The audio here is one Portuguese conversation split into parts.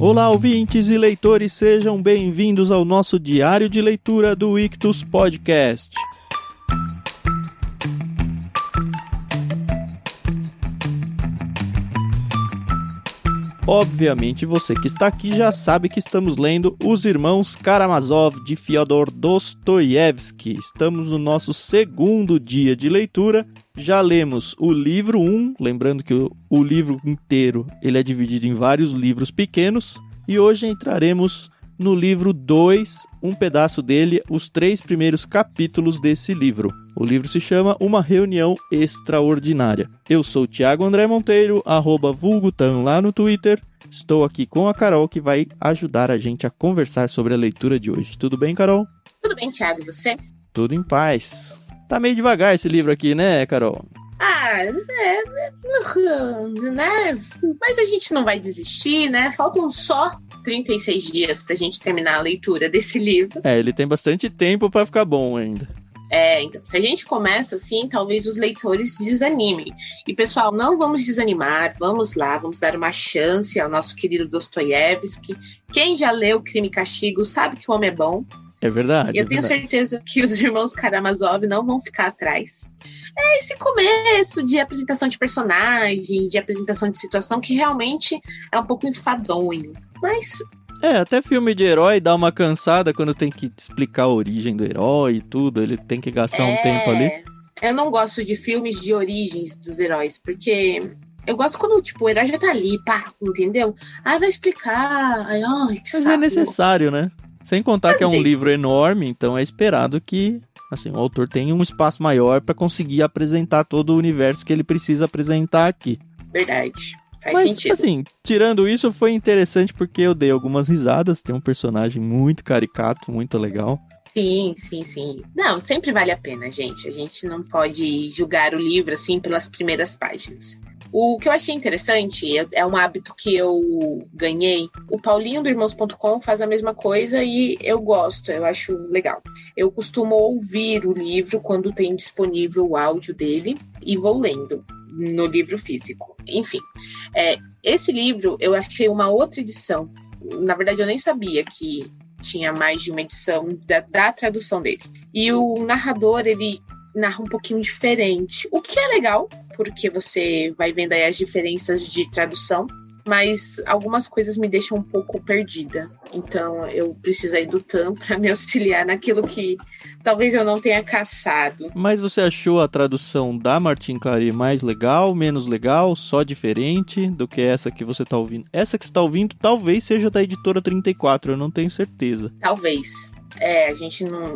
Olá, ouvintes e leitores, sejam bem-vindos ao nosso diário de leitura do Ictus Podcast. Obviamente, você que está aqui já sabe que estamos lendo Os Irmãos Karamazov, de Fyodor Dostoiévski. Estamos no nosso segundo dia de leitura. Já lemos o livro 1, lembrando que o livro inteiro ele é dividido em vários livros pequenos. E hoje entraremos no livro 2, um pedaço dele, os 3 primeiros capítulos desse livro. O livro se chama Uma Reunião Extraordinária. Eu sou o Thiago André Monteiro, @vulgutan lá no Twitter. Estou aqui com a Carol, que vai ajudar a gente a conversar sobre a leitura de hoje. Tudo bem, Carol? Tudo bem, Thiago, e você? Tudo em paz. Tá meio devagar esse livro aqui, né, Carol? Né? Mas a gente não vai desistir, né? Faltam só 36 dias pra gente terminar a leitura desse livro. Ele tem bastante tempo pra ficar bom ainda. Então, se a gente começa assim, talvez os leitores desanimem. E, pessoal, não vamos desanimar, vamos lá, vamos dar uma chance ao nosso querido Dostoiévski. Quem já leu Crime e Castigo sabe que o homem é bom. É verdade. E eu tenho certeza que os irmãos Karamazov não vão ficar atrás. É esse começo de apresentação de personagem, de apresentação de situação, que realmente é um pouco enfadonho. Mas... até filme de herói dá uma cansada quando tem que explicar a origem do herói e tudo. Ele tem que gastar um tempo ali. Eu não gosto de filmes de origens dos heróis, porque... eu gosto quando, o herói já tá ali, pá, entendeu? Vai explicar, que Mas saco. é necessário, né? Sem contar que é um vezes. livro enorme, então é esperado que o autor tenha um espaço maior para conseguir apresentar todo o universo que ele precisa apresentar aqui. Verdade, faz sentido. Mas, assim, tirando isso, foi interessante porque eu dei algumas risadas. Tem um personagem muito caricato, muito legal. Sim. Não, sempre vale a pena, gente. A gente não pode julgar o livro, assim, pelas primeiras páginas. O que eu achei interessante, é um hábito que eu ganhei. O Paulinho do Irmãos.com faz a mesma coisa e eu gosto, eu acho legal. Eu costumo ouvir o livro quando tem disponível o áudio dele e vou lendo no livro físico. Enfim, esse livro eu achei uma outra edição. Na verdade, eu nem sabia que tinha mais de uma edição da tradução dele. E o narrador, ele narra um pouquinho diferente, o que é legal, porque você vai vendo aí as diferenças de tradução, mas algumas coisas me deixam um pouco perdida. Então eu preciso aí do TAM para me auxiliar naquilo que talvez eu não tenha caçado. Mas você achou a tradução da Martin Claret mais legal, menos legal, só diferente do que essa que você tá ouvindo? Essa que você tá ouvindo talvez seja da editora 34, eu não tenho certeza. Talvez. A gente não...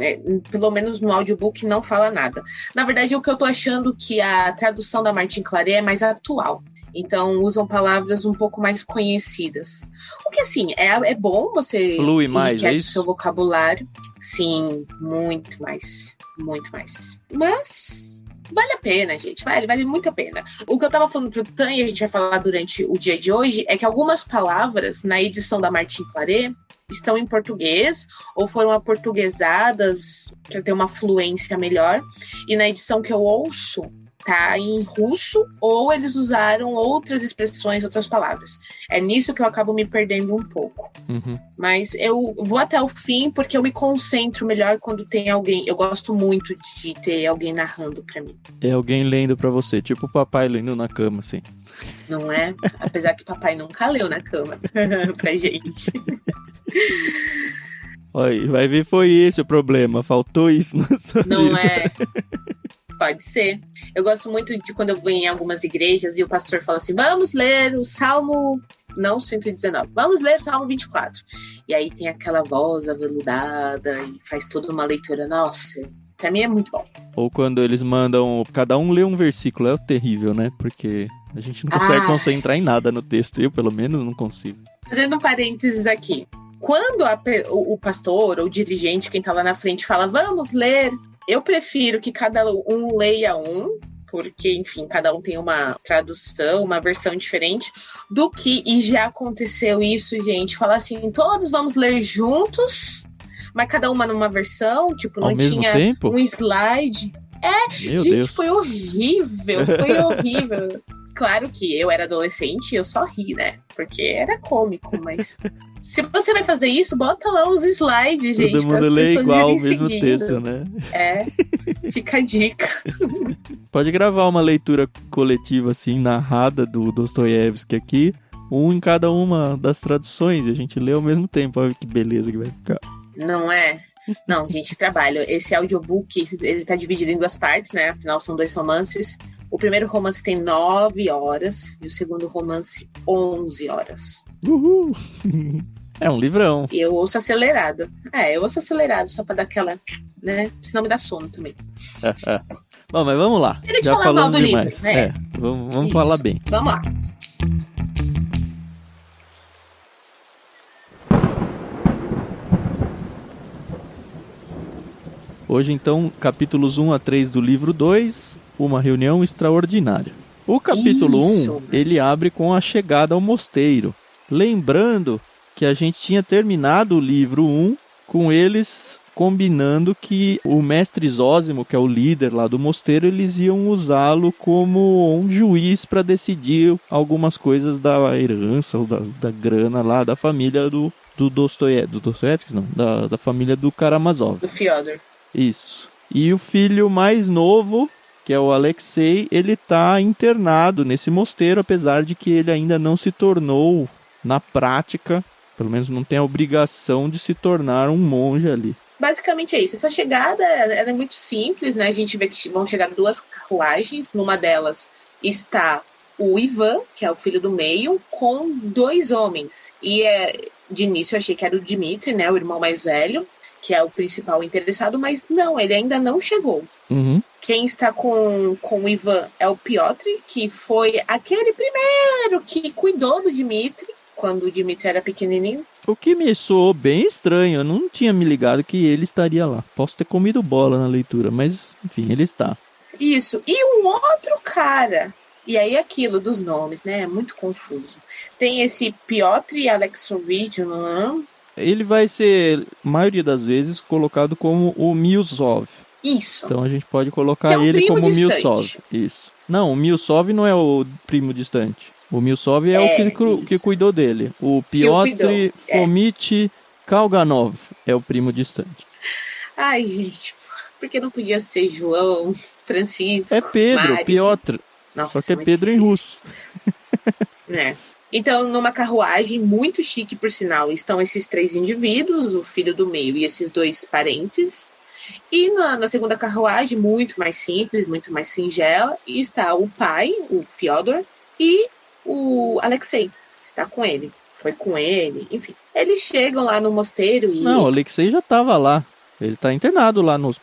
pelo menos no audiobook não fala nada. Na verdade, o que eu tô achando que a tradução da Martin Claret é mais atual. Então, usam palavras um pouco mais conhecidas. O que, assim, é bom você... flui mais, é o isso? seu vocabulário. Sim, muito mais. Muito mais. Mas... vale a pena, gente. Vale muito a pena. O que eu tava falando pro Tan, e a gente vai falar durante o dia de hoje, é que algumas palavras na edição da Martin Claret estão em português ou foram aportuguesadas para ter uma fluência melhor. E na edição que eu ouço, tá em russo, ou eles usaram outras expressões, outras palavras. É nisso que eu acabo me perdendo um pouco. Uhum. Mas eu vou até o fim porque eu me concentro melhor quando tem alguém. Eu gosto muito de ter alguém narrando pra mim. É alguém lendo pra você, tipo o papai lendo na cama, assim. Não é? Apesar que papai nunca leu na cama pra gente. Olha, vai ver, foi esse o problema. Faltou isso no seu Não livro. é? Pode ser. Eu gosto muito de quando eu vou em algumas igrejas e o pastor fala assim, vamos ler o Salmo... não 119, vamos ler o Salmo 24. E aí tem aquela voz aveludada e faz toda uma leitura. Nossa, pra mim é muito bom. Ou quando eles mandam cada um ler um versículo, é terrível, né? Porque a gente não consegue concentrar em nada no texto. Eu, pelo menos, não consigo. Fazendo um parênteses aqui. Quando o pastor ou o dirigente, quem tá lá na frente, fala, vamos ler, eu prefiro que cada um leia um, porque, enfim, cada um tem uma tradução, uma versão diferente, do que, e já aconteceu isso, gente, falar assim, todos vamos ler juntos, mas cada uma numa versão, tipo, não tinha um slide. Meu gente, Deus. foi horrível. Claro que eu era adolescente e eu só ri, né? Porque era cômico, mas... Se você vai fazer isso, bota lá os slides, gente. Todo mundo lê igual o mesmo seguindo. texto, né? Fica a dica. Pode gravar uma leitura coletiva, assim, narrada do Dostoiévski aqui, um em cada uma das traduções, e a gente lê ao mesmo tempo. Olha que beleza que vai ficar. Não é? Não, gente, trabalho. Esse audiobook, ele tá dividido em 2 partes, né? Afinal, são 2 romances. O primeiro romance tem 9 horas e o segundo romance 11 horas. Uhul! É um livrão. E eu ouço acelerado. Eu ouço acelerado só pra dar aquela, né? Senão me dá sono também. Bom, mas vamos lá. Chega de Já falar mal falamos do demais. livro, Vamos falar bem. Vamos lá. Hoje, então, capítulos 1 a 3 do livro 2, Uma Reunião Extraordinária. O capítulo 1, ele abre com a chegada ao mosteiro. Lembrando que a gente tinha terminado o livro 1 com eles combinando que o mestre Zósimo, que é o líder lá do mosteiro, eles iam usá-lo como um juiz para decidir algumas coisas da herança ou da grana lá da família do Dostoiévski, não, da família do Karamazov. Do Fyodor. Isso. E o filho mais novo, que é o Alexei, ele está internado nesse mosteiro, apesar de que ele ainda não se tornou, na prática, pelo menos não tem a obrigação de se tornar um monge ali. Basicamente é isso. Essa chegada ela é muito simples, né? A gente vê que vão chegar 2 carruagens. Numa delas está o Ivan, que é o filho do meio, com 2 homens. E de início eu achei que era o Dmitri, né? O irmão mais velho, que é o principal interessado, mas não, ele ainda não chegou. Uhum. Quem está com o Ivan é o Piotr, que foi aquele primeiro que cuidou do Dmitri, quando o Dmitri era pequenininho. O que me soou bem estranho, eu não tinha me ligado que ele estaria lá. Posso ter comido bola na leitura, mas enfim, ele está. Isso, e um outro cara, e aí aquilo dos nomes, né, é muito confuso. Tem esse Piotr Alexovich, não. Ele vai ser, maioria das vezes, colocado como o Miusov. Isso. Então a gente pode colocar é um ele como distante. Miusov. Isso. Não, o Miusov não é o primo distante. O Miusov é o que cuidou dele. O Piotr Fomich Kalganov é o primo distante. Ai, gente, porque não podia ser João, Francisco, É Pedro, Mário. Piotr. Nossa, só que é Pedro em russo. Então, numa carruagem muito chique, por sinal, estão esses 3 indivíduos, o filho do meio e esses 2 parentes. E na segunda carruagem, muito mais simples, muito mais singela, está o pai, o Fyodor, e o Alexei. Está com ele. Foi com ele, enfim. Eles chegam lá no mosteiro e... Não, o Alexei já estava lá. Ele está internado lá no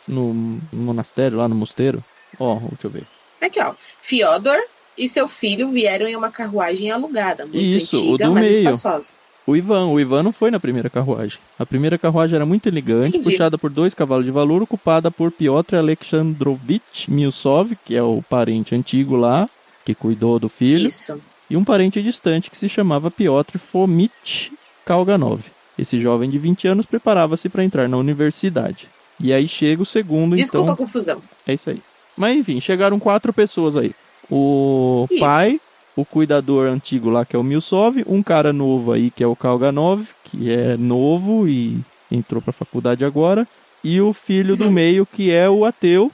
monastério, lá no mosteiro. Deixa eu ver. Aqui, ó. Fyodor e seu filho vieram em uma carruagem alugada, muito antiga, o do mas meio. espaçosa. O Ivan não foi na primeira carruagem. A primeira carruagem era muito elegante, puxada por 2 cavalos de valor, ocupada por Piotr Alexandrovich Miusov, que é o parente antigo lá, que cuidou do filho. Isso. E um parente distante que se chamava Piotr Fomich Kalganov. Esse jovem de 20 anos preparava-se para entrar na universidade. E aí chega o segundo, Desculpa então... a confusão. É isso aí. Mas enfim, chegaram 4 pessoas aí. O pai, o cuidador antigo lá, que é o Miusov, um cara novo aí, que é o Kalganov, que é novo e entrou para a faculdade agora, e o filho do meio, que é o ateu.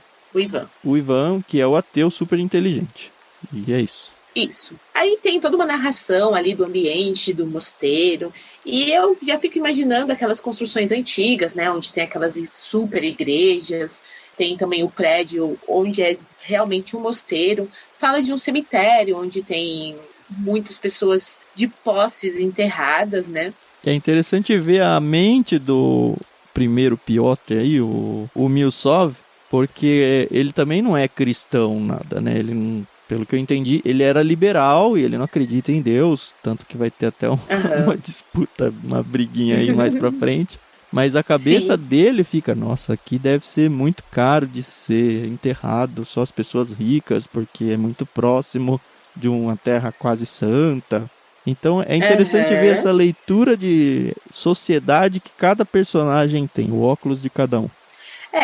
O Ivan, que é o ateu super inteligente. E é isso. Isso. Aí tem toda uma narração ali do ambiente, do mosteiro, e eu já fico imaginando aquelas construções antigas, né, onde tem aquelas super igrejas, tem também o prédio onde é realmente um mosteiro, fala de um cemitério onde tem muitas pessoas de posses enterradas, né. É interessante ver a mente do primeiro Piotr aí, o Miusov, porque ele também não é cristão nada, né, ele não... Pelo que eu entendi, ele era liberal e ele não acredita em Deus, tanto que vai ter até uma disputa, uma briguinha aí mais pra frente. Mas a cabeça dele fica, nossa, aqui deve ser muito caro de ser enterrado, só as pessoas ricas, porque é muito próximo de uma terra quase santa. Então é interessante ver essa leitura de sociedade que cada personagem tem, o óculos de cada um.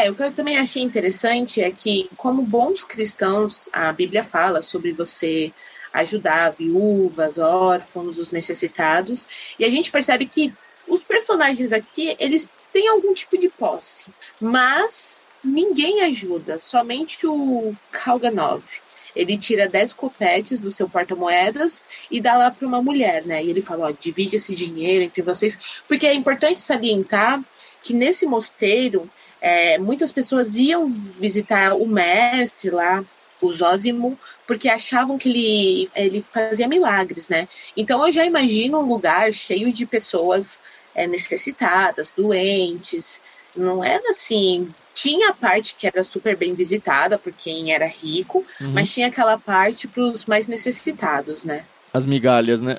O que eu também achei interessante é que, como bons cristãos, a Bíblia fala sobre você ajudar viúvas, órfãos, os necessitados. E a gente percebe que os personagens aqui, eles têm algum tipo de posse, mas ninguém ajuda, somente o Kalganov. Ele tira 10 copetes do seu porta-moedas e dá lá para uma mulher, né? E ele fala, ó, divide esse dinheiro entre vocês, porque é importante salientar que nesse mosteiro, muitas pessoas iam visitar o mestre lá, o Zósimo, porque achavam que ele fazia milagres, né? Então eu já imagino um lugar cheio de pessoas necessitadas, doentes. Não era assim. Tinha a parte que era super bem visitada por quem era rico, mas tinha aquela parte para os mais necessitados, né? As migalhas, né?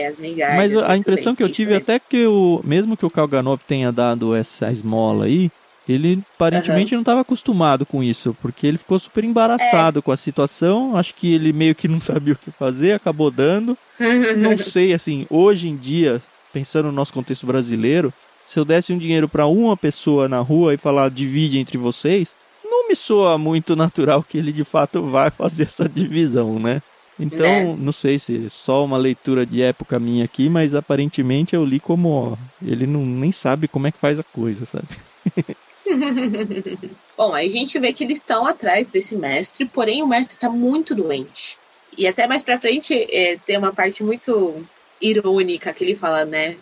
As migalhas. Mas a impressão que eu tive até que mesmo que o Kalganov tenha dado essa esmola aí, ele aparentemente não estava acostumado com isso, porque ele ficou super embaraçado com a situação. Acho que ele meio que não sabia o que fazer, acabou dando. Não sei, assim, hoje em dia, pensando no nosso contexto brasileiro, se eu desse um dinheiro para uma pessoa na rua e falar divide entre vocês, não me soa muito natural que ele de fato vai fazer essa divisão, né? Então, não sei se é só uma leitura de época minha aqui, mas aparentemente eu li como, ele nem sabe como é que faz a coisa, sabe? Bom, aí a gente vê que eles estão atrás desse mestre, porém o mestre está muito doente. E até mais pra frente tem uma parte muito irônica que ele fala, né?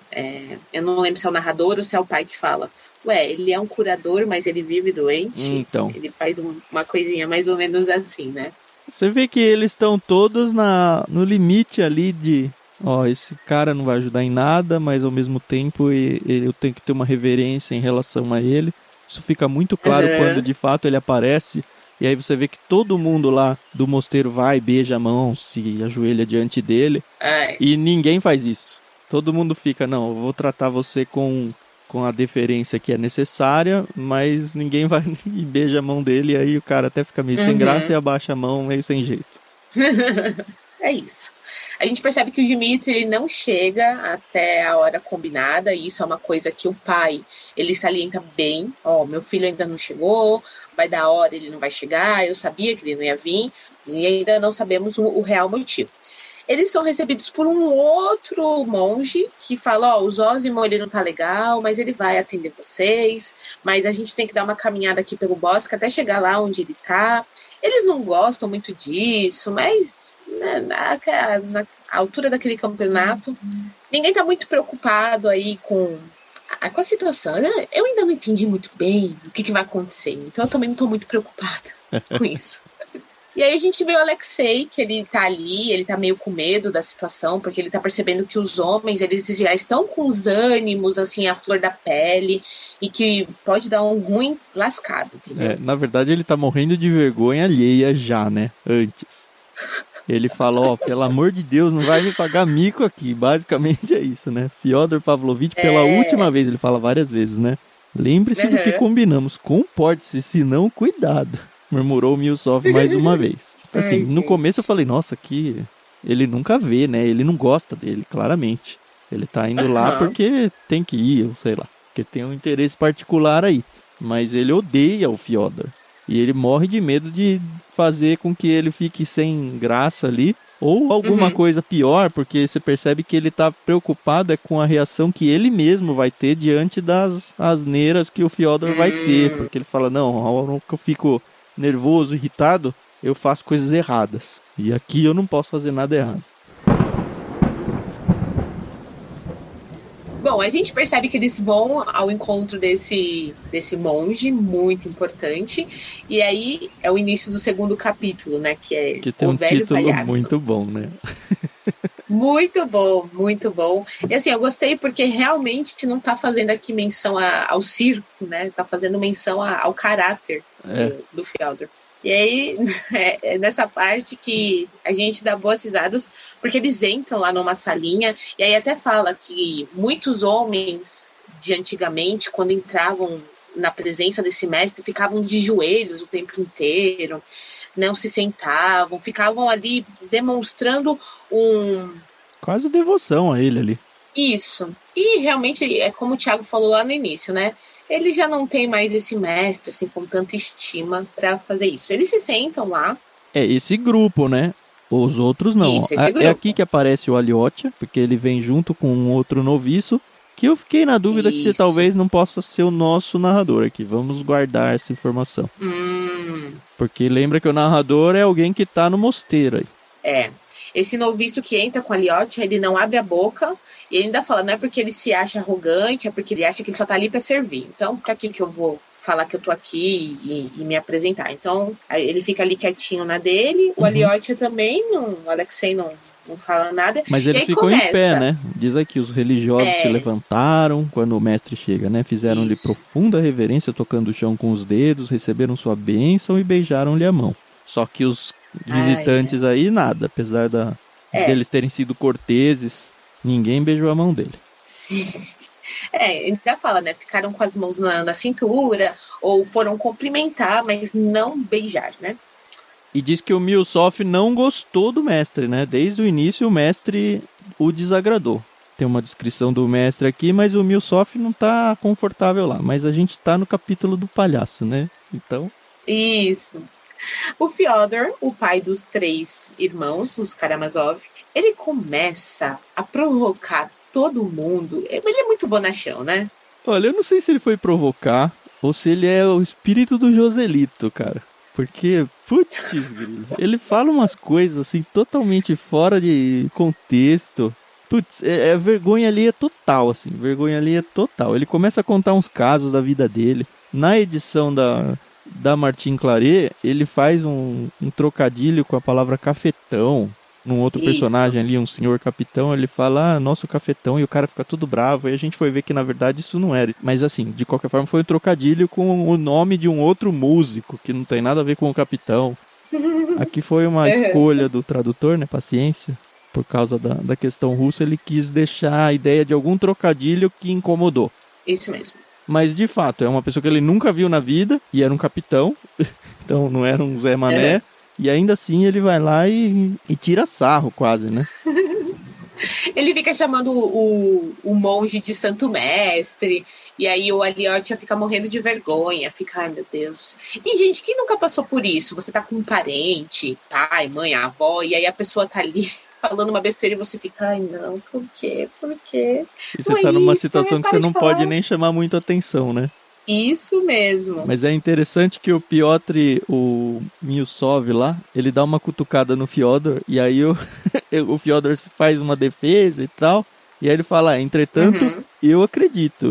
Eu não lembro se é o narrador ou se é o pai que fala. Ele é um curador, mas ele vive doente. Então. Ele faz uma coisinha mais ou menos assim, né? Você vê que eles estão todos no limite ali de... esse cara não vai ajudar em nada, mas ao mesmo tempo eu tenho que ter uma reverência em relação a ele. Isso fica muito claro quando de fato ele aparece. E aí você vê que todo mundo lá do mosteiro vai, beija a mão, se ajoelha diante dele. E ninguém faz isso. Todo mundo fica, não, eu vou tratar você com a deferência que é necessária, mas ninguém vai e beija a mão dele. E aí o cara até fica meio sem graça e abaixa a mão meio sem jeito. É isso. A gente percebe que o Dmitri ele não chega até a hora combinada, e isso é uma coisa que o pai, ele salienta bem. Meu filho ainda não chegou, vai dar hora, ele não vai chegar, eu sabia que ele não ia vir, e ainda não sabemos o real motivo. Eles são recebidos por um outro monge que fala, o Zósimo ele não tá legal, mas ele vai atender vocês, mas a gente tem que dar uma caminhada aqui pelo bosque até chegar lá onde ele tá. Eles não gostam muito disso, mas na altura daquele campeonato, ninguém tá muito preocupado aí com a situação. Eu ainda não entendi muito bem o que vai acontecer, então eu também não tô muito preocupada com isso. E aí a gente vê o Alexei, que ele tá ali, ele tá meio com medo da situação, porque ele tá percebendo que os homens, eles já estão com os ânimos, assim, à flor da pele, e que pode dar um ruim lascado, entendeu? Na verdade ele tá morrendo de vergonha alheia já, né? Antes. Ele fala, pelo amor de Deus, não vai me pagar mico aqui. Basicamente é isso, né? Fyodor Pavlovich, pela última vez, ele fala várias vezes, né? Lembre-se do que combinamos, comporte-se, senão cuidado. Murmurou o Miusov mais uma vez. Assim, no começo eu falei, nossa, que ele nunca vê, né? Ele não gosta dele, claramente. Ele tá indo lá porque tem que ir, eu sei lá. Porque tem um interesse particular aí. Mas ele odeia o Fyodor. E ele morre de medo de fazer com que ele fique sem graça ali. Ou alguma coisa pior, porque você percebe que ele tá preocupado com a reação que ele mesmo vai ter diante das asneiras que o Fyodor vai ter. Porque ele fala, não, a hora que eu fico nervoso, irritado, eu faço coisas erradas. E aqui eu não posso fazer nada errado. Bom, a gente percebe que eles vão ao encontro desse monge, muito importante. E aí é o início do segundo capítulo, né? Que tem o velho título palhaço. Muito bom, né? Muito bom, muito bom. E assim, eu gostei porque realmente não tá fazendo aqui menção ao circo, né? Tá fazendo menção ao caráter do Fyodor. E aí, é nessa parte que a gente dá boas risadas, porque eles entram lá numa salinha, e aí até fala que muitos homens de antigamente, quando entravam na presença desse mestre, ficavam de joelhos o tempo inteiro, não se sentavam, ficavam ali demonstrando quase devoção a ele ali. Isso. E realmente, é como o Thiago falou lá no início, né? Ele já não tem mais esse mestre, assim, com tanta estima pra fazer isso. Eles se sentam lá. Esse grupo, né? Os outros não. Isso, esse É grupo. aqui que aparece o Aliotia, porque ele vem junto com um outro noviço, que eu fiquei na dúvida que você Isso. talvez não possa ser o nosso narrador aqui. Vamos guardar essa informação. Porque lembra que o narrador é alguém que tá no mosteiro aí. É. Esse noviço que entra com a Aliotia, ele não abre a boca e ele ainda fala, não é porque ele se acha arrogante, é porque ele acha que ele só tá ali pra servir. Então, pra que eu vou falar que eu tô aqui e me apresentar? Então, aí ele fica ali quietinho na dele, o Aliotia também, o Alexei não fala nada. Mas eles ficam em pé, né? Diz aqui, os religiosos se levantaram quando o mestre chega, né? Fizeram-lhe profunda reverência, tocando o chão com os dedos, receberam sua bênção e beijaram-lhe a mão. Só que os visitantes aí, nada. Apesar deles terem sido corteses, ninguém beijou a mão dele. Sim. Ele já fala, né? Ficaram com as mãos na cintura, ou foram cumprimentar, mas não beijar, né? E diz que o Milsov não gostou do mestre, né? Desde o início o mestre o desagradou. Tem uma descrição do mestre aqui, mas o Milsov não tá confortável lá. Mas a gente tá no capítulo do palhaço, né? Então... Isso. O Fyodor, o pai dos 3 irmãos, os Karamazov, ele começa a provocar todo mundo. Ele é muito bonachão, né? Olha, eu não sei se ele foi provocar ou se ele é o espírito do Joselito, cara. Porque, putz, grilo, ele fala umas coisas assim totalmente fora de contexto. Putz, vergonha ali é total, assim, vergonha ali é total. Ele começa a contar uns casos da vida dele. Na edição da Martine Claret, ele faz um trocadilho com a palavra cafetão. Num outro personagem ali, um senhor capitão, ele fala, nosso cafetão, e o cara fica tudo bravo. Aí a gente foi ver que na verdade isso não era. Mas assim, de qualquer forma foi um trocadilho com o nome de um outro músico, que não tem nada a ver com o capitão. Aqui foi uma escolha do tradutor, né, paciência. Por causa da questão russa, ele quis deixar a ideia de algum trocadilho que incomodou. Isso mesmo. Mas de fato, é uma pessoa que ele nunca viu na vida, e era um capitão, então não era um Zé Mané. E ainda assim ele vai lá e tira sarro quase, né? Ele fica chamando o monge de santo mestre. E aí o Aliotia fica morrendo de vergonha. Fica, ai meu Deus. E gente, quem nunca passou por isso? Você tá com um parente, pai, mãe, avó. E aí a pessoa tá ali falando uma besteira e você fica, ai não, por quê? Por quê? E você tá numa situação que você não pode nem chamar muito atenção, né? Isso mesmo. Mas é interessante que o Piotr, o Milsov lá, ele dá uma cutucada no Fyodor, e aí o Fyodor faz uma defesa e tal, e aí ele fala, entretanto, eu acredito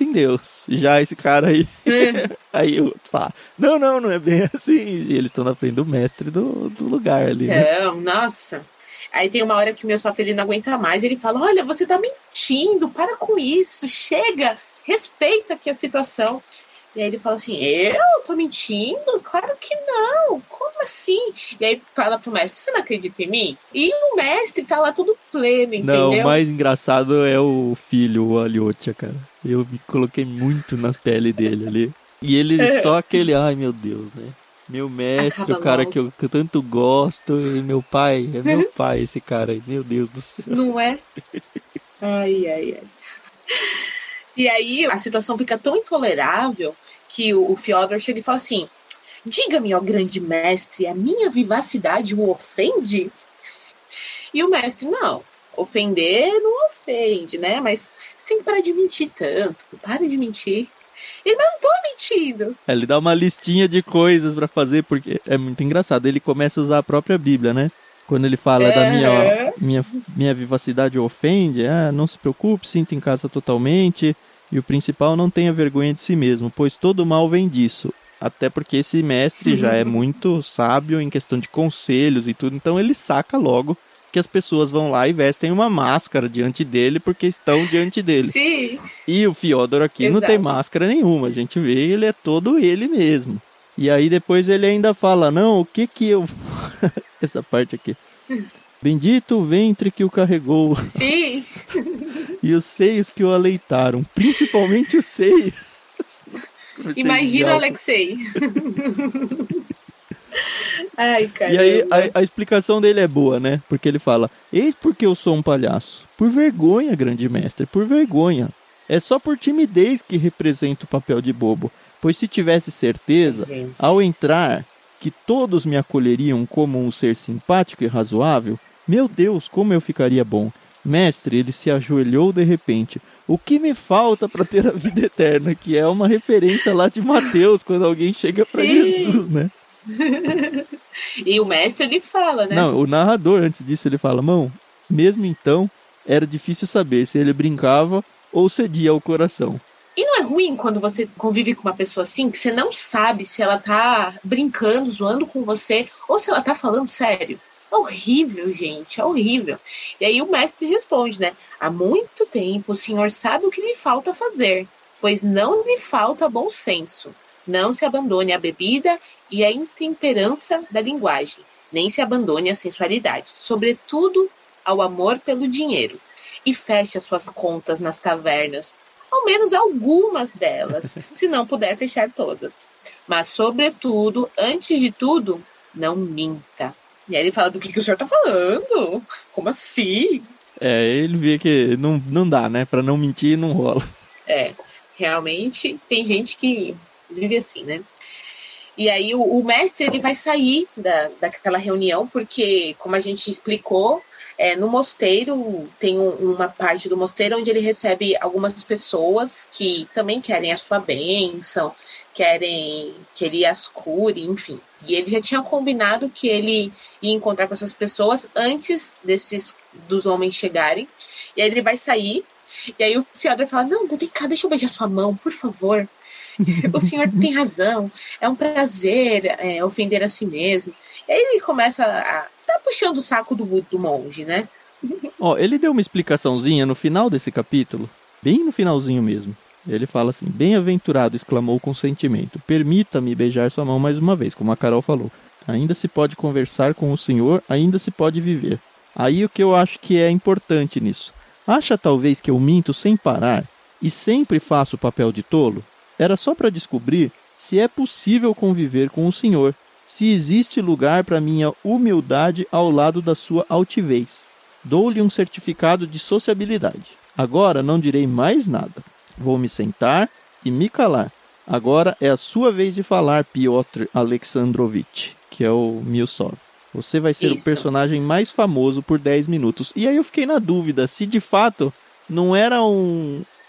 em Deus. Já esse cara aí, aí eu falo, não é bem assim, e eles estão na frente do mestre do lugar ali. Não, né? Nossa. Aí tem uma hora que o Milsov ele não aguenta mais, ele fala, olha, você tá mentindo, para com isso, chega, respeita aqui a situação. E aí ele fala assim, eu tô mentindo? Claro que não, como assim? E aí fala pro mestre, você não acredita em mim? E o mestre tá lá todo pleno, entendeu? Não, o mais engraçado é o filho, o Aliotia, cara. Eu me coloquei muito nas peles dele ali. E ele só aquele, ai meu Deus, né? Meu mestre, acaba o cara que eu tanto gosto, e meu pai, é meu pai esse cara aí, meu Deus do céu. Não é? Ai. E aí a situação fica tão intolerável que o Fyodor chega e fala assim, diga-me, ó grande mestre, a minha vivacidade o ofende? E o mestre, não, ofender não ofende, né? Mas você tem que parar de mentir tanto, para de mentir. Ele, mas não tô mentindo. Ele dá uma listinha de coisas pra fazer, porque é muito engraçado. Ele começa a usar a própria Bíblia, né? Quando ele fala da minha vivacidade ofende, não se preocupe, sinta em casa totalmente. E o principal, não tenha vergonha de si mesmo, pois todo mal vem disso. Até porque esse mestre já é muito sábio em questão de conselhos e tudo. Então ele saca logo que as pessoas vão lá e vestem uma máscara diante dele porque estão diante dele. Sim. E o Fyodor aqui não tem máscara nenhuma. A gente vê, ele é todo ele mesmo. E aí depois ele ainda fala, não, o que eu... Essa parte aqui. Bendito o ventre que o carregou. Sim. E os seios que o aleitaram. Principalmente os seios. Imagina o Alexei. Ai, caramba. E aí a explicação dele é boa, né? Porque ele fala, eis porque eu sou um palhaço. Por vergonha, grande mestre, por vergonha. É só por timidez que represento o papel de bobo. Pois se tivesse certeza, ao entrar, que todos me acolheriam como um ser simpático e razoável, meu Deus, como eu ficaria bom. Mestre, ele se ajoelhou de repente. O que me falta para ter a vida eterna? Que é uma referência lá de Mateus, quando alguém chega para Jesus, né? E o mestre, ele fala, né? Não, o narrador, antes disso, ele fala, mão, mesmo então, era difícil saber se ele brincava ou cedia ao coração. E não é ruim quando você convive com uma pessoa assim, que você não sabe se ela tá brincando, zoando com você, ou se ela tá falando sério? É horrível, gente, é horrível. E aí o mestre responde, né? Há muito tempo o senhor sabe o que lhe falta fazer, pois não lhe falta bom senso. Não se abandone à bebida e à intemperança da linguagem, nem se abandone à sensualidade, sobretudo ao amor pelo dinheiro. E feche as suas contas nas tavernas, ao menos algumas delas, se não puder fechar todas. Mas, sobretudo, antes de tudo, não minta. E aí ele fala, do que o senhor tá falando? Como assim? Ele vê que não dá, né? Pra não mentir, não rola. Realmente tem gente que vive assim, né? E aí o mestre, ele vai sair daquela reunião, porque, como a gente explicou, no mosteiro, tem uma parte do mosteiro onde ele recebe algumas pessoas que também querem a sua bênção, querem que ele as cure, enfim. E ele já tinha combinado que ele ia encontrar com essas pessoas antes dos homens chegarem. E aí ele vai sair, e aí o Fyodor fala, não, vem cá, deixa eu beijar sua mão, por favor. O senhor tem razão, é um prazer ofender a si mesmo. E aí ele começa a tá puxando o saco do monge, né? Ele deu uma explicaçãozinha no final desse capítulo, bem no finalzinho mesmo. Ele fala assim, bem-aventurado, exclamou com sentimento, permita-me beijar sua mão mais uma vez, como a Carol falou. Ainda se pode conversar com o senhor, ainda se pode viver. Aí o que eu acho que é importante nisso. Acha talvez que eu minto sem parar e sempre faço o papel de tolo? Era só para descobrir se é possível conviver com o senhor, se existe lugar para minha humildade ao lado da sua altivez. Dou-lhe um certificado de sociabilidade. Agora não direi mais nada. Vou me sentar e me calar. Agora é a sua vez de falar, Piotr Alexandrovich, que é o Milsov. Você vai ser o personagem mais famoso por 10 minutos. E aí eu fiquei na dúvida se de fato não era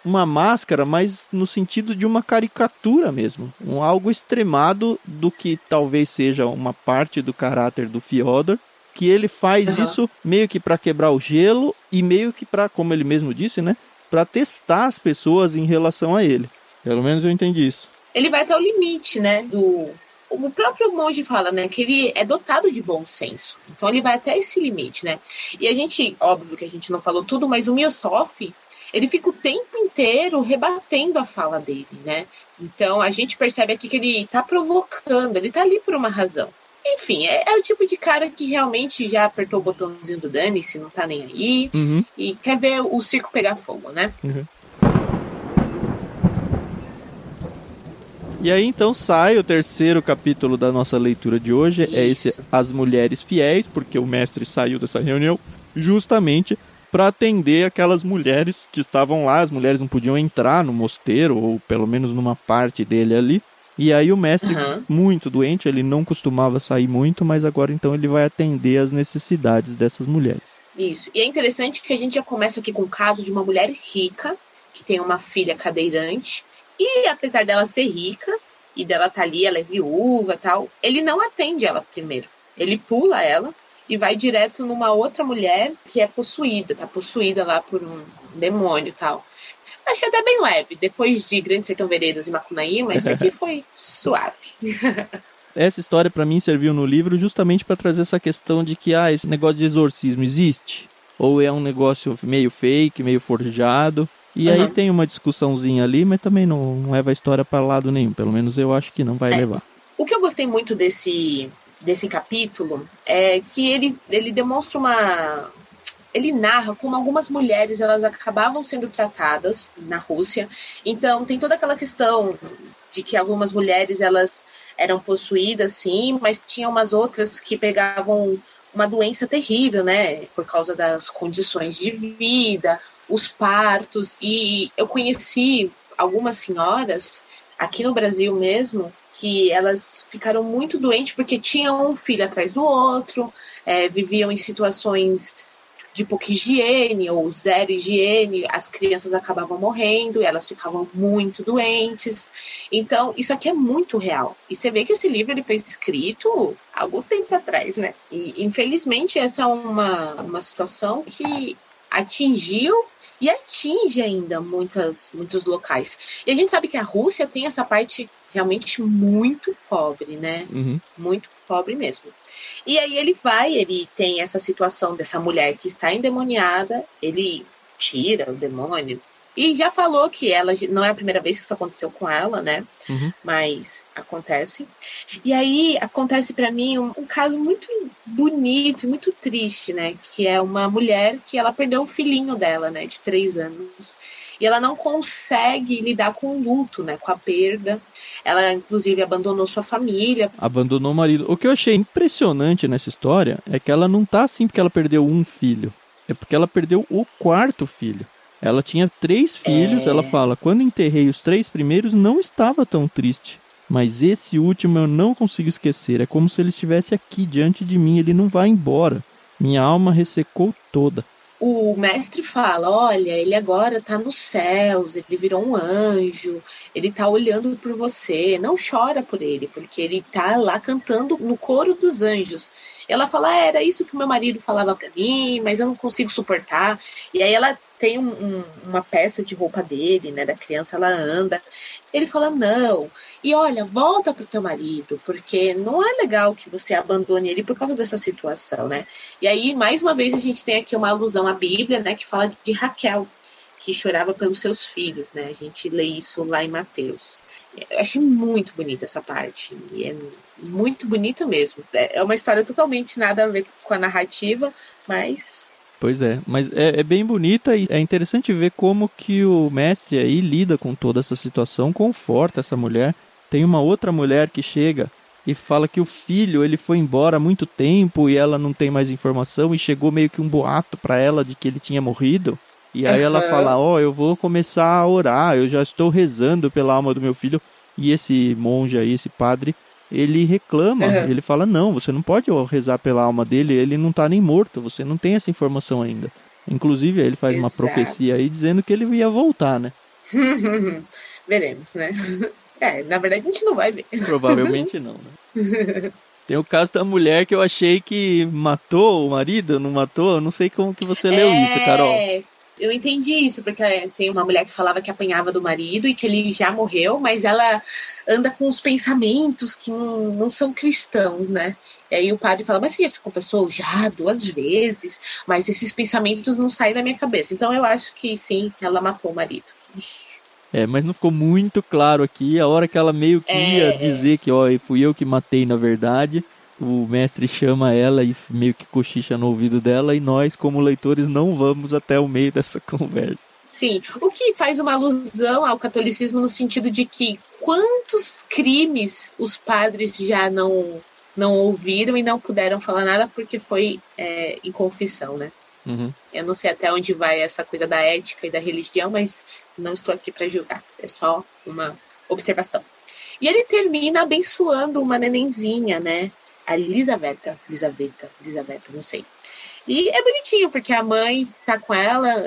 uma máscara, mas no sentido de uma caricatura mesmo. Algo extremado do que talvez seja uma parte do caráter do Fyodor, que ele faz isso meio que para quebrar o gelo e meio que para, como ele mesmo disse, né, para testar as pessoas em relação a ele. Pelo menos eu entendi isso. Ele vai até o limite, né, o próprio monge fala, né, que ele é dotado de bom senso. Então ele vai até esse limite, né? E a gente, óbvio que a gente não falou tudo, mas o Milsov, ele fica o tempo inteiro rebatendo a fala dele, né? Então a gente percebe aqui que ele tá provocando, ele tá ali por uma razão. Enfim, é o tipo de cara que realmente já apertou o botãozinho do dane-se, não tá nem aí, e quer ver o circo pegar fogo, né? E aí então sai o terceiro capítulo da nossa leitura de hoje, é esse As Mulheres Fiéis, porque o mestre saiu dessa reunião justamente para atender aquelas mulheres que estavam lá. As mulheres não podiam entrar no mosteiro, ou pelo menos numa parte dele ali. E aí o mestre, muito doente, ele não costumava sair muito, mas agora então ele vai atender as necessidades dessas mulheres. Isso, e é interessante que a gente já começa aqui com o caso de uma mulher rica, que tem uma filha cadeirante, e apesar dela ser rica, e dela tá ali, ela é viúva e tal, ele não atende ela primeiro. Ele pula ela e vai direto numa outra mulher que é possuída, tá possuída lá por um demônio e tal. Achei até bem leve. Depois de Grande Sertão Veredas e Macunaíma, isso aqui foi suave. Essa história para mim serviu no livro justamente para trazer essa questão de que esse negócio de exorcismo existe? Ou é um negócio meio fake, meio forjado? E aí tem uma discussãozinha ali, mas também não leva a história para lado nenhum. Pelo menos eu acho que não vai levar. O que eu gostei muito desse capítulo é que ele demonstra ele narra como algumas mulheres elas acabavam sendo tratadas na Rússia. Então tem toda aquela questão de que algumas mulheres elas eram possuídas, sim, mas tinha umas outras que pegavam uma doença terrível, né, por causa das condições de vida, os partos. E eu conheci algumas senhoras aqui no Brasil mesmo que elas ficaram muito doentes porque tinham um filho atrás do outro, viviam em situações de pouca higiene ou zero higiene, as crianças acabavam morrendo, elas ficavam muito doentes. Então, isso aqui é muito real. E você vê que esse livro ele foi escrito há algum tempo atrás, né? E, infelizmente, essa é uma situação que atingiu e atinge ainda muitos locais. E a gente sabe que a Rússia tem essa parte realmente muito pobre, né? Uhum. Muito pobre mesmo. E aí ele tem essa situação dessa mulher que está endemoniada, ele tira o demônio. E já falou que ela não é a primeira vez que isso aconteceu com ela, né? Uhum. Mas acontece. E aí acontece para mim um caso muito bonito e muito triste, né? Que é uma mulher que ela perdeu o filhinho dela, né? De 3 anos. E ela não consegue lidar com o luto, né? Com a perda. Ela, inclusive, abandonou sua família. Abandonou o marido. O que eu achei impressionante nessa história é que ela não tá assim porque ela perdeu um filho. É porque ela perdeu o 4º filho. Ela tinha 3 filhos, ela fala, quando enterrei os 3 primeiros, não estava tão triste. Mas esse último eu não consigo esquecer. É como se ele estivesse aqui diante de mim, ele não vai embora. Minha alma ressecou toda. O mestre fala, olha, ele agora tá nos céus, ele virou um anjo, ele tá olhando por você, não chora por ele, porque ele tá lá cantando no coro dos anjos. Ela fala, era isso que o meu marido falava pra mim, mas eu não consigo suportar. E aí ela tem uma peça de roupa dele, né, da criança, ela anda. Ele fala, não, e olha, volta pro teu marido, porque não é legal que você abandone ele por causa dessa situação, né? E aí, mais uma vez, a gente tem aqui uma alusão à Bíblia, né, que fala de Raquel, que chorava pelos seus filhos, né? A gente lê isso lá em Mateus. Eu achei muito bonita essa parte, e é muito bonita mesmo. É uma história totalmente nada a ver com a narrativa, mas... Pois é, mas é bem bonita e é interessante ver como que o mestre aí lida com toda essa situação, conforta essa mulher. Tem uma outra mulher que chega e fala que o filho ele foi embora há muito tempo e ela não tem mais informação e chegou meio que um boato para ela de que ele tinha morrido. E aí ela fala, eu vou começar a orar, eu já estou rezando pela alma do meu filho. E esse monge aí, esse padre, ele reclama, ele fala, não, você não pode rezar pela alma dele, ele não tá nem morto, você não tem essa informação ainda. Inclusive, ele faz uma profecia aí dizendo que ele ia voltar, né? Veremos, né? Na verdade a gente não vai ver. Provavelmente não, né? Tem o caso da mulher que eu achei que matou o marido, não matou? Eu não sei como que você leu isso, Carol. Eu entendi isso, porque tem uma mulher que falava que apanhava do marido e que ele já morreu, mas ela anda com os pensamentos que não são cristãos, né? E aí o padre fala, mas você já se confessou? Já, 2 vezes, mas esses pensamentos não saem da minha cabeça. Então eu acho que sim, ela matou o marido. Mas não ficou muito claro aqui, a hora que ela meio que ia dizer que, fui eu que matei na verdade... O mestre chama ela e meio que cochicha no ouvido dela e nós, como leitores, não vamos até o meio dessa conversa. Sim, o que faz uma alusão ao catolicismo no sentido de que quantos crimes os padres já não ouviram e não puderam falar nada porque foi em confissão, né? Uhum. Eu não sei até onde vai essa coisa da ética e da religião, mas não estou aqui para julgar. É só uma observação. E ele termina abençoando uma nenenzinha, né? A Elisaveta, não sei. E é bonitinho, porque a mãe tá com ela,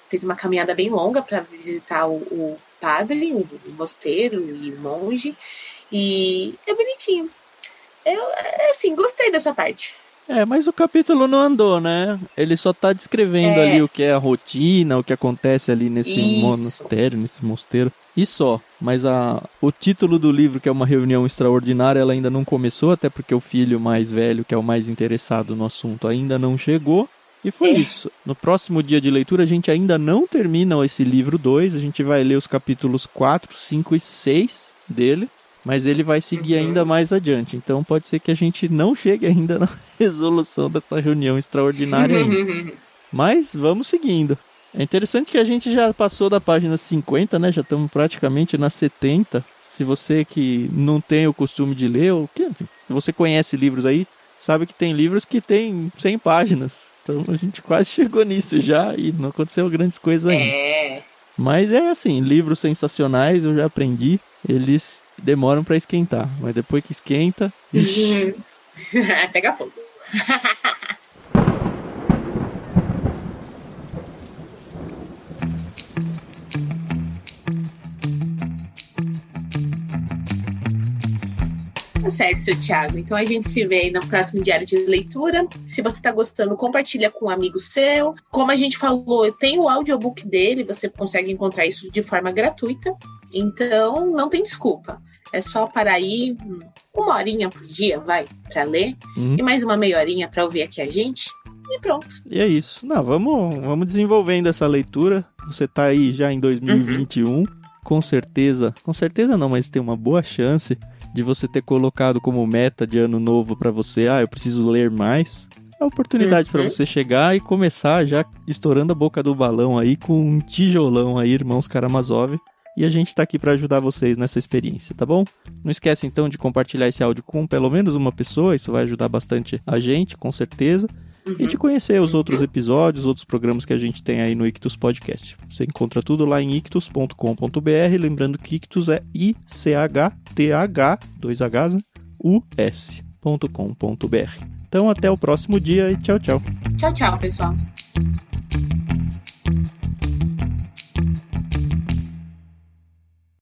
fez uma caminhada bem longa para visitar o padre, o mosteiro e o monge. E é bonitinho. Eu, assim, gostei dessa parte. Mas o capítulo não andou, né? Ele só tá descrevendo ali o que é a rotina, o que acontece ali nesse monastério, nesse mosteiro. E só. Mas o título do livro, que é uma reunião extraordinária, ela ainda não começou, até porque o filho mais velho, que é o mais interessado no assunto, ainda não chegou. E foi isso. No próximo dia de leitura, a gente ainda não termina esse livro 2. A gente vai ler os capítulos 4, 5 e 6 dele. Mas ele vai seguir ainda mais adiante. Então pode ser que a gente não chegue ainda na resolução dessa reunião extraordinária ainda. Mas vamos seguindo. É interessante que a gente já passou da página 50, né? Já estamos praticamente na 70. Se você que não tem o costume de ler, ou que você conhece livros aí, sabe que tem livros que tem 100 páginas. Então a gente quase chegou nisso já e não aconteceu grandes coisas ainda. Mas é assim, livros sensacionais, eu já aprendi, eles demoram pra esquentar, mas depois que esquenta... Pega fogo. Tá certo, seu Thiago. Então a gente se vê aí no próximo diário de leitura. Se você tá gostando, compartilha com um amigo seu. Como a gente falou, tem o audiobook dele, você consegue encontrar isso de forma gratuita. Então não tem desculpa. É só parar aí 1 horinha por dia, vai, pra ler. E mais uma meia horinha pra ouvir aqui a gente. E pronto. E é isso. Não, vamos desenvolvendo essa leitura. Você tá aí já em 2021. Com certeza não, mas tem uma boa chance de você ter colocado como meta de ano novo pra você, eu preciso ler mais. É a oportunidade pra você chegar e começar já estourando a boca do balão aí com um tijolão aí, Irmãos Karamazov. E a gente tá aqui pra ajudar vocês nessa experiência, tá bom? Não esquece então de compartilhar esse áudio com pelo menos uma pessoa, isso vai ajudar bastante a gente, com certeza. E de conhecer os outros episódios, outros programas que a gente tem aí no Ictus Podcast. Você encontra tudo lá em ictus.com.br, lembrando que Ictus é ICHTH, 2 Hs, US.com.br. Então até o próximo dia e tchau, tchau. Tchau, tchau, pessoal.